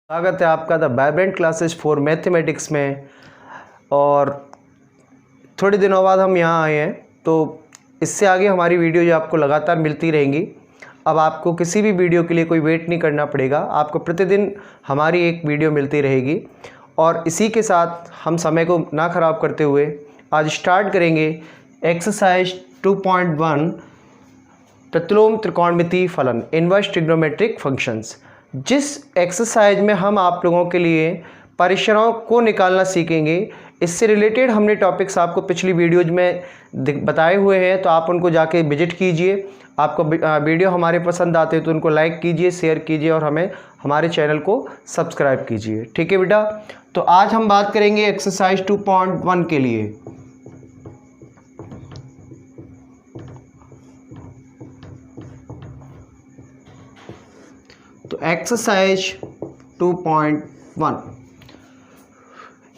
स्वागत है आपका the vibrant classes for mathematics में। और थोड़े दिनों बाद हम यहाँ आए हैं, तो इससे आगे हमारी वीडियो जो आपको लगातार मिलती रहेंगी। अब आपको किसी भी वीडियो के लिए कोई वेट नहीं करना पड़ेगा, आपको प्रतिदिन हमारी एक वीडियो मिलती रहेगी। और इसी के साथ हम समय को ना ख़राब करते हुए आज स्टार्ट करेंगे एक्सरसाइज 2.1 प्रतिलोम त्रिकोणमितीय फलन इनवर्स ट्रिग्नोमेट्रिक फंक्शंस, जिस एक्सरसाइज में हम आप लोगों के लिए परिसरों को निकालना सीखेंगे। इससे रिलेटेड हमने टॉपिक्स आपको पिछली वीडियोज में बताए हुए हैं, तो आप उनको जाके विजिट कीजिए। आपको वीडियो हमारे पसंद आते हैं तो उनको लाइक कीजिए, शेयर कीजिए और हमारे चैनल को सब्सक्राइब कीजिए। ठीक है बेटा, तो आज हम बात करेंगे एक्सरसाइज 2.1 के लिए। तो एक्सरसाइज 2.1,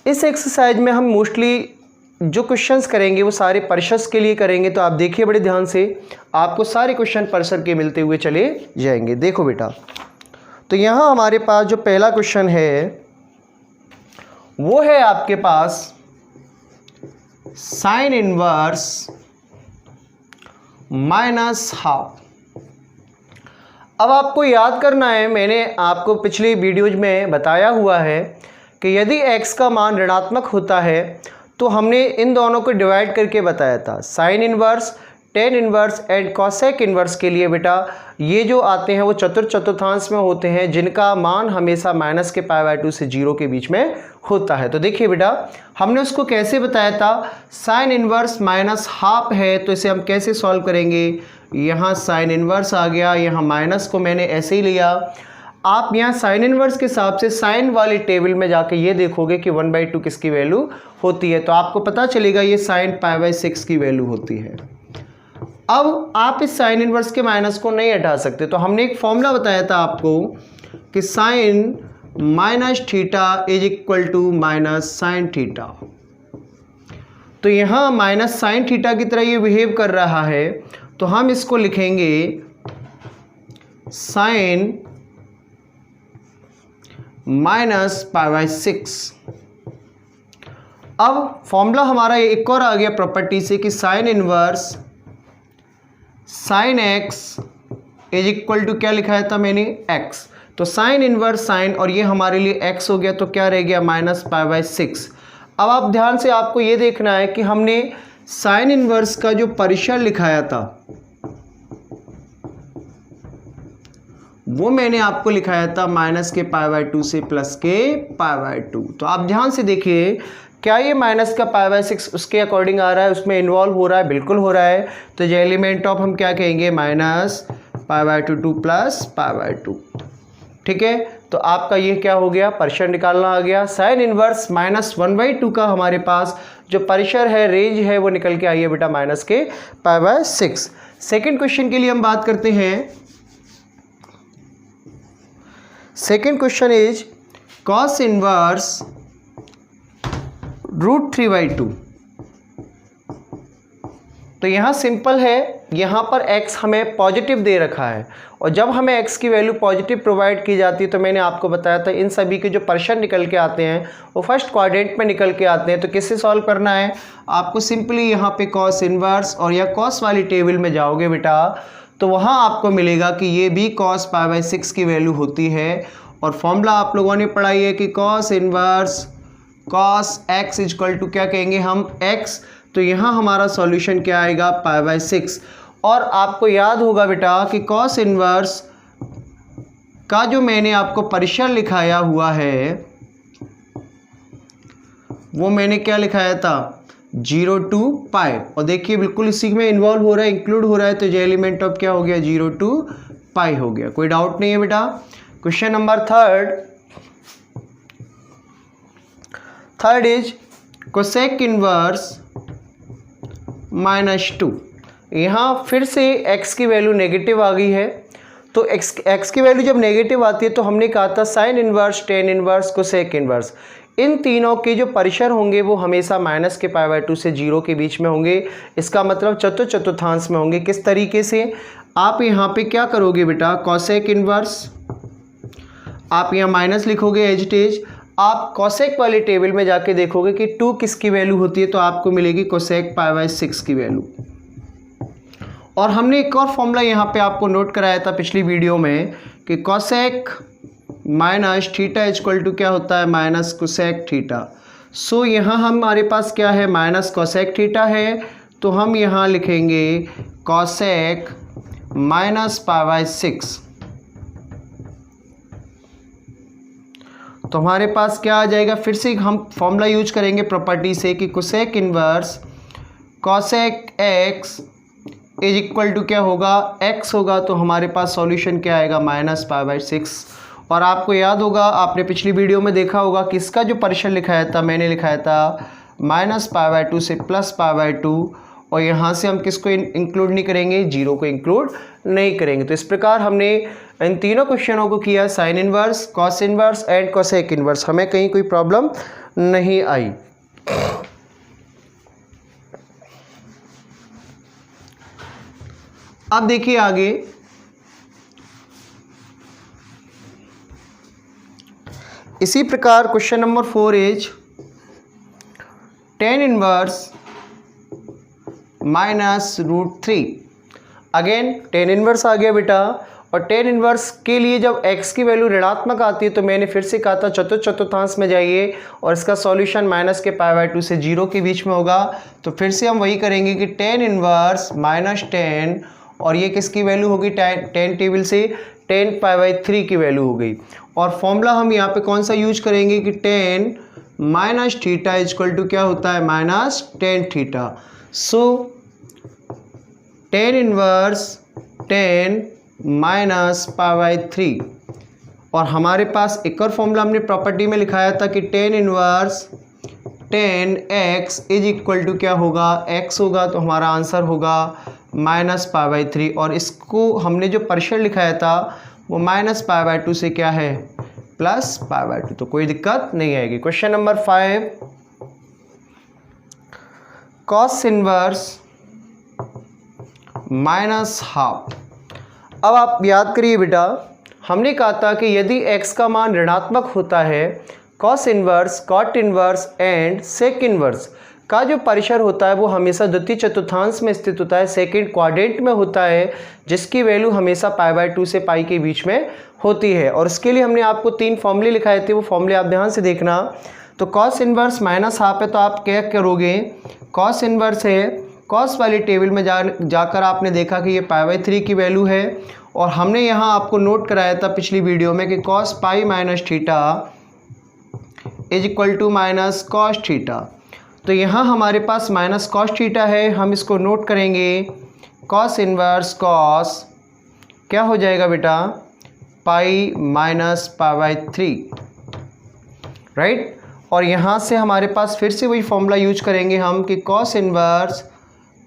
इस एक्सरसाइज में हम मोस्टली जो क्वेश्चंस करेंगे वो सारे परिशस के लिए करेंगे। तो आप देखिए बड़े ध्यान से, आपको सारे क्वेश्चन परिसर के मिलते हुए चले जाएंगे। देखो बेटा, तो यहाँ हमारे पास जो पहला क्वेश्चन है वो है आपके पास साइन इनवर्स माइनस हाफ। अब आपको याद करना है, मैंने आपको पिछली वीडियोज में बताया हुआ है कि यदि x का मान ऋणात्मक होता है तो हमने इन दोनों को डिवाइड करके बताया था। Sine inverse, tan inverse and cosec inverse के लिए बेटा ये जो आते हैं वो चतुर्थांश में होते हैं, जिनका मान हमेशा माइनस के π/2 से 0 के बीच में होता है। तो देखिए बेटा, हमने उसको कैसे बताया था, साइन इनवर्स माइनस हाफ है, तो इसे हम कैसे सॉल्व करेंगे। यहाँ साइन इनवर्स आ गया, यहाँ माइनस को मैंने ऐसे ही लिया। आप यहाँ साइन इनवर्स के हिसाब से साइन वाली टेबल में जाके ये देखोगे कि 1/2 किसकी वैल्यू होती है, तो आपको पता चलेगा ये साइन π/6 की वैल्यू होती है। अब आप इस साइन इनवर्स के माइनस को नहीं हटा सकते, तो हमने एक फॉर्मूला बताया था आपको कि sine minus theta is equal to minus sine theta. तो यहाँ माइनस साइन थीटा की तरह ये बिहेव कर रहा है, तो हम इसको लिखेंगे साइन माइनस π/6। अब फॉर्मूला हमारा एक और आ गया प्रॉपर्टी से कि sine inverse sine x is equal to क्या लिखाया था मैंने, एक्स। तो साइन इनवर्स साइन, और ये हमारे लिए एक्स हो गया, तो क्या रह गया माइनस π/6। अब आप ध्यान से आपको ये देखना है कि हमने साइन इनवर्स का जो परिसर लिखाया था वो मैंने आपको लिखाया था माइनस के π/2 से प्लस के π/2। तो आप ध्यान से देखिए, क्या ये माइनस का π/6 उसके अकॉर्डिंग आ रहा है, उसमें इन्वॉल्व हो रहा है, बिल्कुल हो रहा है। तो जो एलिमेंट ऑफ हम क्या कहेंगे, माइनस π/2 प्लस π/2। ठीक है, तो आपका ये क्या हो गया, परिसर निकालना आ गया। साइन इनवर्स माइनस 1/2 का हमारे पास जो परिसर है, रेंज है, वो निकल के आई है बेटा माइनस के π/6। सेकेंड क्वेश्चन के लिए हम बात करते हैं। Second question is cos inverse √3/2। तो यहाँ सिंपल है, यहाँ पर x हमें पॉजिटिव दे रखा है, और जब हमें x की वैल्यू पॉजिटिव प्रोवाइड की जाती है तो मैंने आपको बताया था इन सभी के जो परिसर निकल के आते हैं वो फर्स्ट क्वाड्रेंट में निकल के आते हैं। तो किससे सॉल्व करना है, आपको सिंपली यहाँ पे कॉस इनवर्स और या कॉस वाली टेबल में जाओगे बेटा, तो वहाँ आपको मिलेगा कि ये भी कॉस π/6 की वैल्यू होती है। और फॉर्मूला आप लोगों ने पढ़ाई है कि cos inverse cos x equal to क्या कहेंगे हम, एक्स। तो यहाँ हमारा सॉल्यूशन क्या आएगा, π/6। और आपको याद होगा बेटा कि कॉस इनवर्स का जो मैंने आपको परिसर लिखाया हुआ है वो मैंने क्या लिखाया था, 0 to π। और देखिए बिल्कुल इसी में इन्वॉल्व हो रहा है, इंक्लूड हो रहा है, तो जो एलिमेंट ऑफ क्या हो गया, 0 to π हो गया। कोई डाउट नहीं है बेटा। Question number third is cosec inverse -2। यहाँ फिर से x की वैल्यू नेगेटिव आ गई है, तो x की वैल्यू जब नेगेटिव आती है तो हमने कहा था sine inverse, tan inverse, cosec inverse, इन तीनों के जो परिसर होंगे वो हमेशा माइनस के π/2 से 0 के बीच में होंगे। इसका मतलब चतुर्थांश में होंगे। किस तरीके से, आप यहाँ पे क्या करोगे बेटा, कोसेक इनवर्स आप यहाँ माइनस लिखोगे एज इट इज। आप कोसेक वाले टेबल में जाके देखोगे कि 2 किसकी वैल्यू होती है, तो आपको मिलेगी कोसेक π/6 की वैल्यू। और हमने एक और फॉर्मूला यहाँ पे आपको नोट कराया था पिछली वीडियो में कि cosec minus theta equal to क्या होता है, माइनस कोसेक थीटा। सो यहाँ हमारे पास क्या है, माइनस कोसेक थीटा है, तो हम यहाँ लिखेंगे कोसेक माइनस π/6। तो हमारे पास क्या आ जाएगा, फिर से हम फॉर्मूला यूज करेंगे प्रॉपर्टी से कि cosec inverse cosec x is equal to क्या होगा, एक्स होगा, तो हमारे पास सॉल्यूशन क्या आएगा, माइनस π/6। और आपको याद होगा, आपने पिछली वीडियो में देखा होगा कि इसका जो पर्शन लिखाया था, मैंने लिखाया था माइनस π/2 से प्लस π/2, और यहाँ से हम किसको इंक्लूड नहीं करेंगे, जीरो को इंक्लूड नहीं करेंगे। तो इस प्रकार हमने इन तीनों क्वेश्चनों को किया, sine inverse, cos inverse and cosec inverse. हमें कहीं कोई प्रॉब्लम नहीं आई। अब देखिए आगे, इसी प्रकार question number 4 is tan inverse minus √3। Again tan inverse आ गया बेटा, और tan इनवर्स के लिए जब x की वैल्यू ऋणात्मक आती है तो मैंने फिर से कहा था चतुर्थांश में जाइए और इसका सॉल्यूशन माइनस के π/2 से 0 के बीच में होगा। तो फिर से हम वही करेंगे कि tan इनवर्स माइनस tan, और ये किसकी वैल्यू होगी, tan टेबल से tan π/3 की वैल्यू हो गई। और फॉर्मूला हम यहाँ पे कौन सा यूज करेंगे कि tan minus theta equal to क्या होता है, minus tan theta. So tan inverse tan minus π/3, और हमारे पास एक और फॉर्मूला हमने प्रॉपर्टी में लिखाया था कि tan inverse tan x is equal to क्या होगा, x होगा, तो हमारा आंसर होगा माइनस π/3। और इसको हमने जो पर्शियल लिखाया था वो माइनस π/2 से क्या है, प्लस π/2, तो कोई दिक्कत नहीं आएगी। Question number 5, cos inverse minus half. अब आप याद करिए बेटा, हमने कहा था कि यदि x का मान ऋणात्मक होता है, cos inverse, cot inverse and sec inverse का जो परिसर होता है वो हमेशा द्वितीय चतुर्थांश में स्थित होता है, सेकंड क्वाड्रेंट में होता है, जिसकी वैल्यू हमेशा π/2 से पाई के बीच में होती है। और इसके लिए हमने आपको 3 फॉर्मूले लिखाए थे, वो फॉर्मूले आप ध्यान से देखना। तो कॉस इनवर्स माइनस हाफ है, तो आप क्या करोगे, कॉस इनवर्स है, कॉस वाली टेबल में जाकर आपने देखा कि ये π/3 की वैल्यू है, और हमने यहाँ आपको नोट कराया था पिछली वीडियो में कि cos pi minus theta is equal to minus cos theta. तो यहाँ हमारे पास माइनस कॉस थीटा है, हम इसको नोट करेंगे, कॉस इनवर्स कॉस क्या हो जाएगा बेटा, पाई माइनस π/3, राइट। और यहाँ से हमारे पास फिर से वही फॉर्मूला यूज करेंगे हम कि cos inverse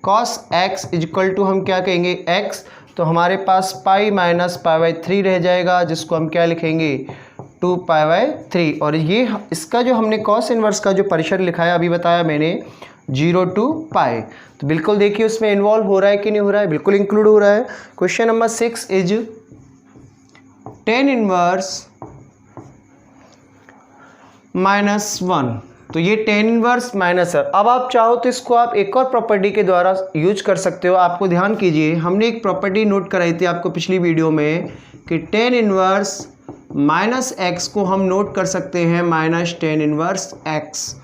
cos x is equal to हम क्या कहेंगे, एक्स, तो हमारे पास पाई माइनस π/3 रह जाएगा, जिसको हम क्या लिखेंगे, 2π/3। और ये इसका जो हमने कॉस इनवर्स का जो परिसर लिखाया अभी बताया मैंने 0 to पाई, तो बिल्कुल देखिए उसमें इन्वॉल्व हो रहा है कि नहीं हो रहा है, बिल्कुल इंक्लूड हो रहा है। Question number 6 is tan inverse -1। तो ये tan इनवर्स माइनस है। अब आप चाहो तो इसको आप एक और प्रॉपर्टी के द्वारा यूज कर सकते हो। आपको ध्यान कीजिए, हमने एक प्रॉपर्टी नोट कराई थी आपको पिछली वीडियो में कि tan इनवर्स माइनस एक्स को हम नोट कर सकते हैं minus tan inverse x,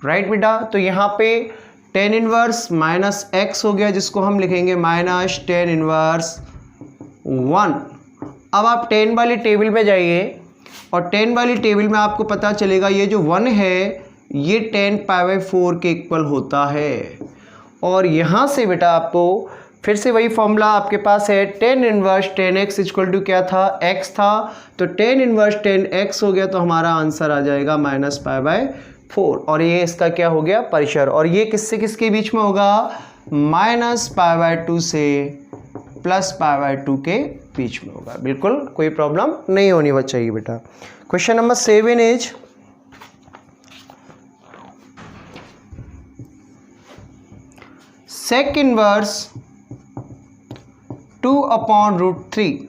right बेटा। तो यहाँ पे tan इनवर्स माइनस एक्स हो गया, जिसको हम लिखेंगे माइनस tan इनवर्स 1। अब आप tan वाली टेबल में जाइए और tan वाली टेबल में आपको पता चलेगा ये जो 1 है ये tan π/4 के इक्वल होता है। और यहाँ से बेटा आपको फिर से वही फॉर्मूला आपके पास है, tan inverse tan x equal to क्या था, x था, तो tan इनवर्स tan x हो गया, तो हमारा आंसर आ जाएगा माइनस π/4। और ये इसका क्या हो गया, परिसर। और ये किससे किसके बीच में होगा, माइनस π/2 से प्लस π/2 के बीच में होगा। बिल्कुल कोई प्रॉब्लम नहीं होनी चाहिए बेटा। Question number 7 is sec inverse 2/√3।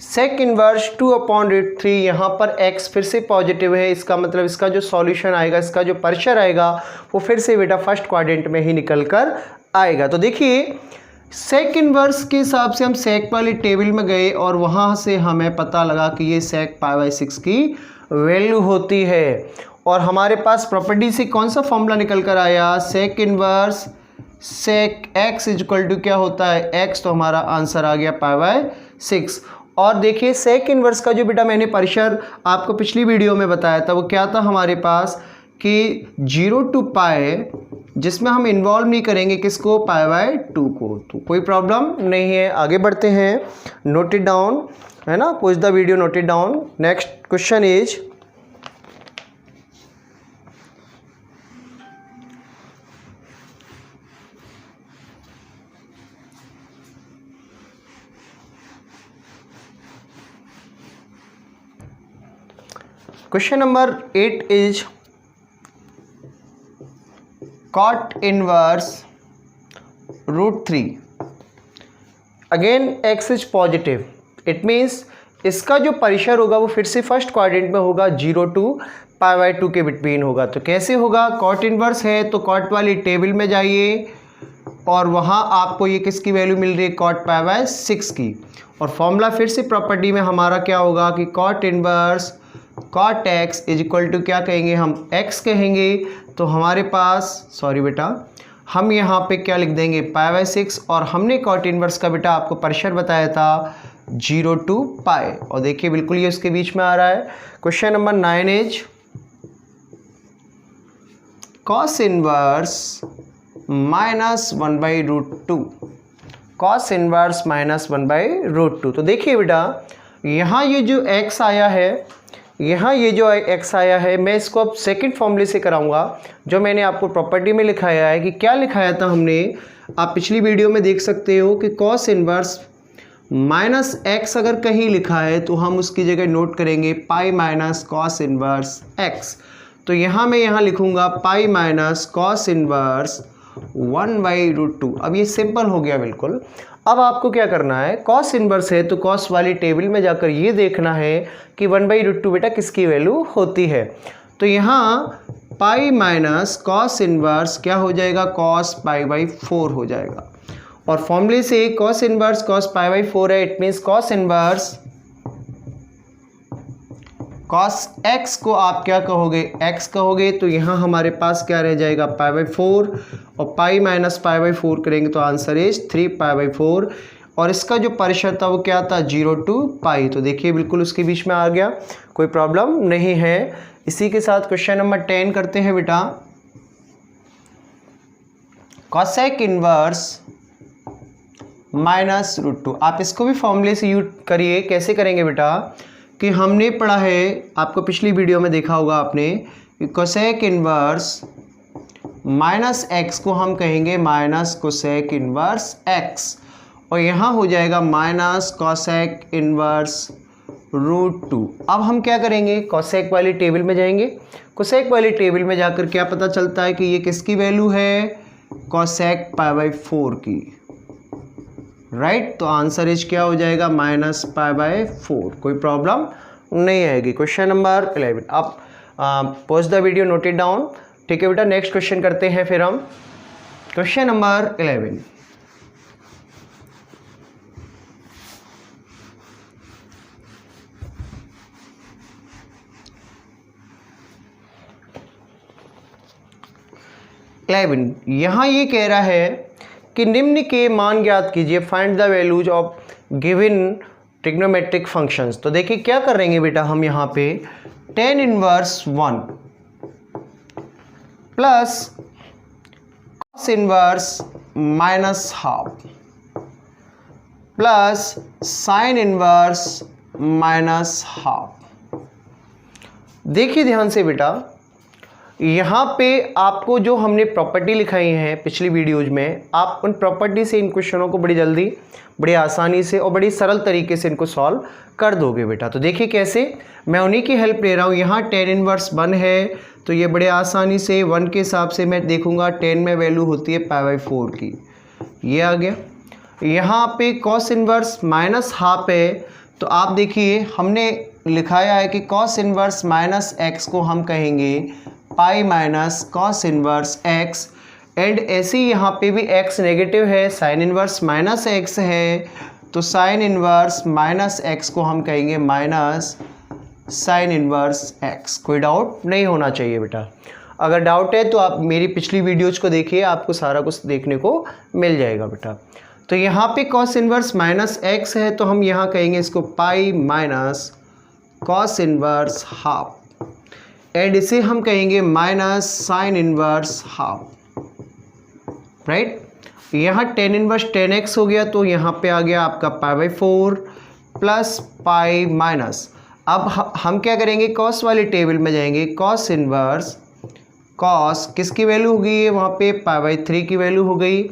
Sec inverse 2/√3, यहाँ पर x फिर से पॉजिटिव है, इसका मतलब इसका जो सॉल्यूशन आएगा, इसका जो परिसर आएगा वो फिर से बेटा फर्स्ट क्वाड्रेंट में ही निकल कर आएगा। तो देखिए सेक इनवर्स के हिसाब से हम सेक वाली टेबल में गए और वहाँ से हमें पता लगा कि ये सेक π/6 की वैल्यू होती है, और हमारे पास प्रॉपर्टी से कौन सा फॉर्मूला निकल कर आया, sec inverse sec x equal to क्या होता है x, तो हमारा आंसर आ गया π/6। और देखिए सेक इनवर्स का जो बेटा मैंने परिसर आपको पिछली वीडियो में बताया था वो क्या था हमारे पास कि 0 to π, जिसमें हम इन्वॉल्व नहीं करेंगे किसको, π/2 को, तो कोई प्रॉब्लम नहीं है। आगे बढ़ते हैं, नोट इट डाउन, है ना, pause the video, note it down. Next question is question number 8 is cot inverse √3, again x is positive, it means इसका जो परिसर होगा वो फिर से फर्स्ट क्वाड्रेंट में होगा, 0 to π/2 के बिटवीन होगा। तो कैसे होगा, cot इनवर्स है तो cot वाली टेबल में जाइए और वहाँ आपको ये किसकी वैल्यू मिल रही है, cot π/6 की, और फॉर्मूला फिर से प्रॉपर्टी में हमारा क्या होगा कि cot inverse cot x is equal to क्या कहेंगे, हम x कहेंगे, तो हमारे पास सॉरी बेटा हम यहाँ पे क्या लिख देंगे π/6, और हमने cot इनवर्स का बेटा आपको परिसर बताया था 0 to π, और देखिए बिल्कुल ये उसके बीच में आ रहा है। Question number 9 is cos inverse -1/√2, cos inverse -1/√2। तो देखिए बेटा यहाँ ये जो x आया है, यहाँ ये जो x आया है, मैं इसको अब सेकंड फॉर्मूले से कराऊंगा जो मैंने आपको प्रॉपर्टी में लिखाया है। कि क्या लिखाया था हमने, आप पिछली वीडियो में देख सकते हो कि cos इनवर्स -x अगर कहीं लिखा है तो हम उसकी जगह नोट करेंगे pi minus cos inverse x। तो यहाँ मैं यहाँ लिखूंगा पाई माइनस cos इनवर्स 1/√2। अब ये सिंपल हो गया बिल्कुल। अब आपको क्या करना है, cos इनवर्स है तो cos वाली टेबल में जाकर ये देखना है कि 1/√2 बेटा किसकी वैल्यू होती है। तो यहाँ पाई माइनस cos इनवर्स क्या हो जाएगा, cos π/4 हो जाएगा, और फॉर्मूले से cos इनवर्स cos π/4 है, it means cos inverse cos x को आप क्या कहोगे, x कहोगे, तो यहाँ हमारे पास क्या रह जाएगा π/4, और पाई माइनस π/4 करेंगे तो आंसर इज 3π/4, और इसका जो परिसर था वो क्या था 0 to π। तो देखिए बिल्कुल उसके बीच में आ गया, कोई प्रॉब्लम नहीं है। इसी के साथ क्वेश्चन नंबर 10 करते हैं बेटा। cosec इनवर्स -√2, आप इसको भी फॉर्मूले से यूज करिए। कैसे करेंगे बेटा कि हमने पढ़ा है, आपको पिछली वीडियो में देखा होगा आपने, कि cosec इनवर्स -x को हम कहेंगे माइनस cosec इनवर्स x, और यहाँ हो जाएगा माइनस cosec इनवर्स √2। अब हम क्या करेंगे, cosec वाली टेबल में जाएंगे। cosec वाली टेबल में जाकर क्या पता चलता है कि ये किसकी वैल्यू है, cosec π/4 की, राइट। तो आंसर इज क्या हो जाएगा -π/4, कोई प्रॉब्लम नहीं आएगी। क्वेश्चन नंबर 11, आप pause the video, note it down, ठीक है बेटा। नेक्स्ट क्वेश्चन करते हैं फिर हम, क्वेश्चन नंबर 11। यहाँ ये कह रहा है कि निम्न के मान ज्ञात कीजिए, find the values of given trigonometric functions. तो देखिए क्या करेंगे बेटा, हम यहाँ पे tan inverse 1 plus cos inverse -½ plus sin inverse -½ देखिए ध्यान से बेटा, यहाँ पे आपको जो हमने प्रॉपर्टी लिखाई है पिछली वीडियोज में, आप उन प्रॉपर्टी से इन क्वेश्चनों को बड़ी जल्दी, बड़ी आसानी से और बड़ी सरल तरीके से इनको सॉल्व कर दोगे बेटा। तो देखिए कैसे, मैं उन्हीं की हेल्प ले रहा हूँ। यहाँ tan इनवर्स 1 है तो ये बड़े आसानी से 1 के हिसाब से मैं देखूँगा, tan में वैल्यू होती है π/4 की, ये आ गया। यहाँ पे cos इनवर्स -½ है तो आप देखिए हमने लिखाया है कि कॉस इन्वर्स माइनस एक्स को हम कहेंगे pi minus cos inverse x, and ऐसे ही यहाँ पे भी x नेगेटिव है, साइन इन्वर्स माइनस एक्स है, तो साइन इन्वर्स माइनस एक्स को हम कहेंगे माइनस साइन इन्वर्स एक्स। कोई डाउट नहीं होना चाहिए बेटा। अगर डाउट है तो आप मेरी पिछली वीडियोज को देखिए, आपको सारा कुछ देखने को मिल जाएगा बेटा। तो यहाँ पे कॉस इन्वर्स माइनस एक्स है, तो हम यहाँ कहेंगे इसको pi minus cos inverse half, and इसे हम कहेंगे minus sign inverse half, right. यहाँ टेन इन्वर्स टेन एक्स हो गया, तो यहाँ पे आ गया आपका pi by 4 plus pi minus. अब हम क्या करेंगे, कॉस वाले टेबल में जाएंगे, कॉस इन्वर्स कॉस किसकी वैल्यू हो गई है वहाँ पे, पाई बाई 3 की वैल्यू हो गई,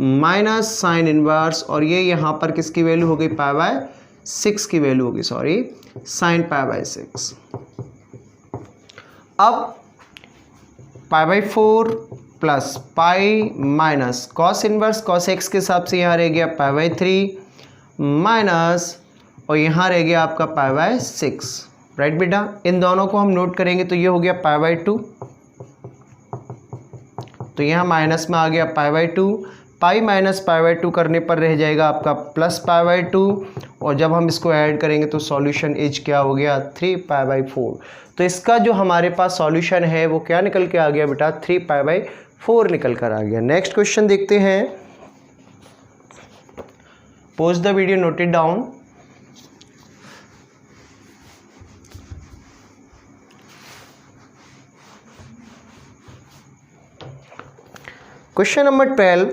माइनस साइन इन्वर्स, और ये यहाँ पर किसकी वैल्यू हो गई, पाई बाई 6 की वैल्यू होगी, सॉरी साइन पाई बाई 6। अब pi by 4 plus pi minus cos inverse cos x के हिसाब से यहाँ रह गया पाई बाई 3 माइनस, और यहाँ रह गया आपका पाई बाई 6, राइट बेटा। इन दोनों को हम नोट करेंगे तो ये हो गया पाई बाई 2, तो यहाँ माइनस में आ गया pi by 2, pi minus pi by 2 करने पर रह जाएगा आपका प्लस पाई बाई 2, और जब हम इसको ऐड करेंगे तो सॉल्यूशन एज क्या हो गया 3 पाई बाई 4। तो इसका जो हमारे पास सॉल्यूशन है वो क्या निकल के आ गया बेटा, 3 पाई बाई 4 निकल कर आ गया। नेक्स्ट क्वेश्चन देखते हैं, pose the video, note it down. Question number 12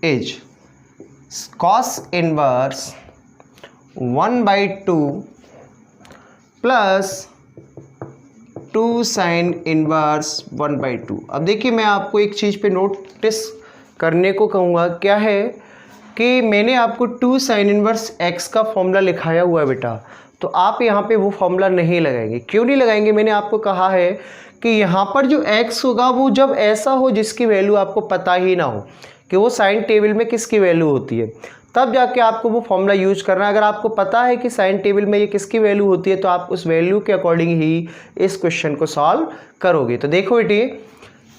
is cos inverse 1/2 plus 2 sine inverse 1/2। अब देखिए मैं आपको एक चीज़ पे नोटिस करने को कहूँगा, क्या है कि मैंने आपको 2 साइन इनवर्स x का फॉर्मूला लिखाया हुआ है बेटा, तो आप यहाँ पे वो फॉर्मूला नहीं लगाएंगे। क्यों नहीं लगाएंगे, मैंने आपको कहा है कि यहाँ पर जो x होगा वो जब ऐसा हो जिसकी वैल्यू आपको पता ही ना हो कि वो साइन टेबल में किसकी वैल्यू होती है, तब जाके आपको वो फॉर्मूला यूज करना है। अगर आपको पता है कि साइन टेबल में ये किसकी वैल्यू होती है तो आप उस वैल्यू के अकॉर्डिंग ही इस क्वेश्चन को सॉल्व करोगे। तो देखो बेटे,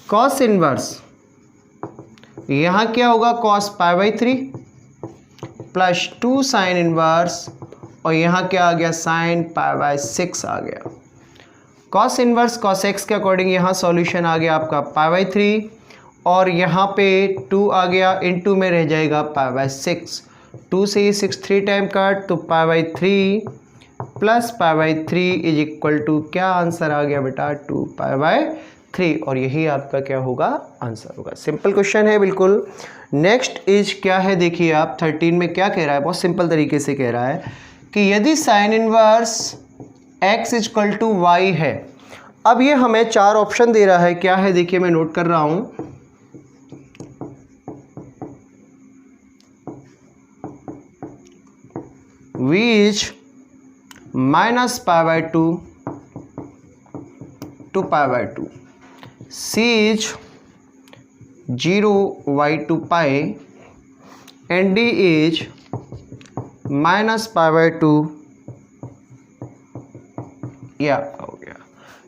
कॉस इनवर्स यहाँ क्या होगा, cos pi by 3 plus 2 sine inverse, और यहाँ क्या आ गया, साइन पाई बाई 6 आ गया। कॉस इनवर्स कॉस एक्स के अकॉर्डिंग यहाँ सॉल्यूशन आ गया आपका पाई बाई 3, और यहाँ पे 2 आ गया, इनटू में रह जाएगा पाई बाई 6। 2 से ही 6 3 टाइम कट, तो pi by 3 plus pi by 3 is equal to क्या आंसर आ गया बेटा, 2 पाई बाई 3, और यही आपका क्या होगा, आंसर होगा। सिंपल क्वेश्चन है बिल्कुल। नेक्स्ट इज क्या है, देखिए आप 13 में क्या कह रहा है, बहुत सिंपल तरीके से कह रहा है कि यदि sine inverse x is equal to y है। अब ये हमें 4 ऑप्शन दे रहा है, क्या है देखिए मैं नोट कर रहा हूँ, which minus pi by 2 to pi by 2, c is 0 y to pi, and d is minus pi by 2, या हो गया।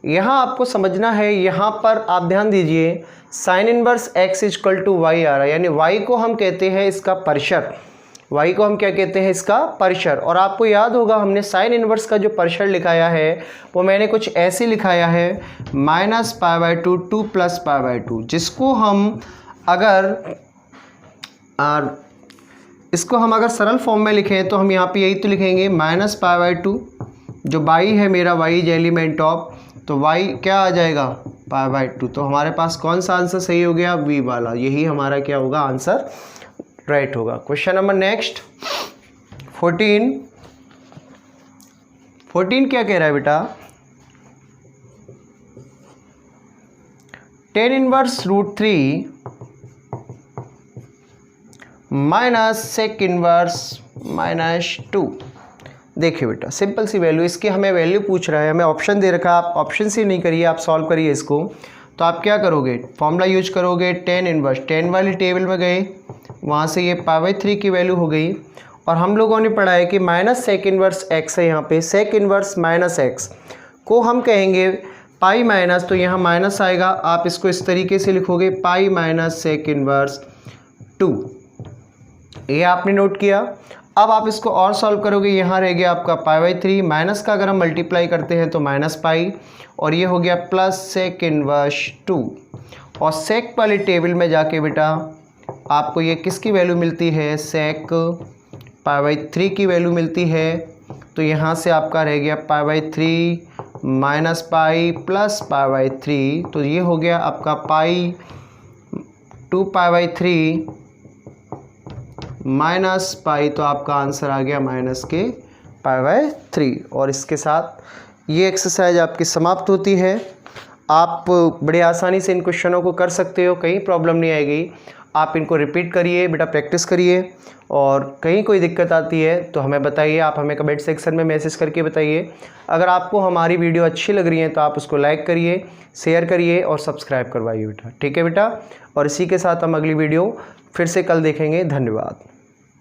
यहाँ आपको समझना है, यहाँ पर आप ध्यान दीजिए, sine inverse x is equal to Y आ रहा है, यानी y को हम कहते हैं इसका परशर, y को हम क्या कहते हैं, इसका परशर। और आपको याद होगा हमने साइन इनवर्स का जो परशर लिखाया है वो मैंने कुछ ऐसे लिखाया है, minus pi by 2 2 plus pi by 2, जिसको हम अगर इसको हम अगर सरल फॉर्म में लिखें तो हम यहाँ पे यही तो लिखेंगे, माइनस पाई बाई 2, जो y है मेरा, y इज एलिमेंट ऑफ, तो y क्या आ जाएगा, पाई बाई 2। तो हमारे पास कौन सा आंसर सही हो गया, v वाला, यही हमारा क्या होगा, आंसर राइट होगा। क्वेश्चन नंबर नेक्स्ट 14 क्या कह रहा है बेटा, tan inverse root 3 minus sec inverse minus 2। देखिए बेटा सिंपल सी वैल्यू, इसकी हमें वैल्यू पूछ रहा है, हमें ऑप्शन दे रखा है, आप ऑप्शन से नहीं करिए, आप सॉल्व करिए इसको। तो आप क्या करोगे, फॉर्मूला यूज करोगे, टेन इनवर्स, 10 वाली टेबल में गए, वहाँ से ये पाई बाई 3 की वैल्यू हो गई, और हम लोगों ने पढ़ा है कि माइनस सेक इन्वर्स एक्स है, यहाँ पे सेक इन्वर्स माइनस एक्स को हम कहेंगे पाई माइनस, तो यहाँ माइनस आएगा, आप इसको इस तरीके से लिखोगे पाई माइनस सेक इन्वर्स 2। ये आपने नोट किया। अब आप इसको और सॉल्व करोगे, यहाँ रह गया आपका पाई/3, माइनस का अगर हम मल्टीप्लाई करते हैं तो माइनस पाई, और ये हो गया प्लस सेक इन्वर्स 2। और सेक वाली टेबल में जाके बेटा आपको ये किसकी वैल्यू मिलती है, सेक पाई/3 की वैल्यू मिलती है। तो यहाँ से आपका रह गया पाई/3 माइनस पाई प्लस पाई/3, तो ये हो गया आपका पाई 2 पाई/3 माइनस पाई, तो आपका आंसर आ गया माइनस के पाई/3। और इसके साथ ये एक्सरसाइज आपकी समाप्त होती है। आप बड़े आसानी से इन क्वेश्चनों को कर सकते हो, कहीं प्रॉब्लम नहीं आएगी। आप इनको रिपीट करिए बेटा, प्रैक्टिस करिए, और कहीं कोई दिक्कत आती है तो हमें बताइए, आप हमें कमेंट सेक्शन में मैसेज करके बताइए। अगर आपको हमारी वीडियो अच्छी लग रही है तो आप उसको लाइक करिए, शेयर करिए और सब्सक्राइब करवाइए बेटा, ठीक है बेटा। और इसी के साथ हम अगली वीडियो फिर से कल देखेंगे। धन्यवाद।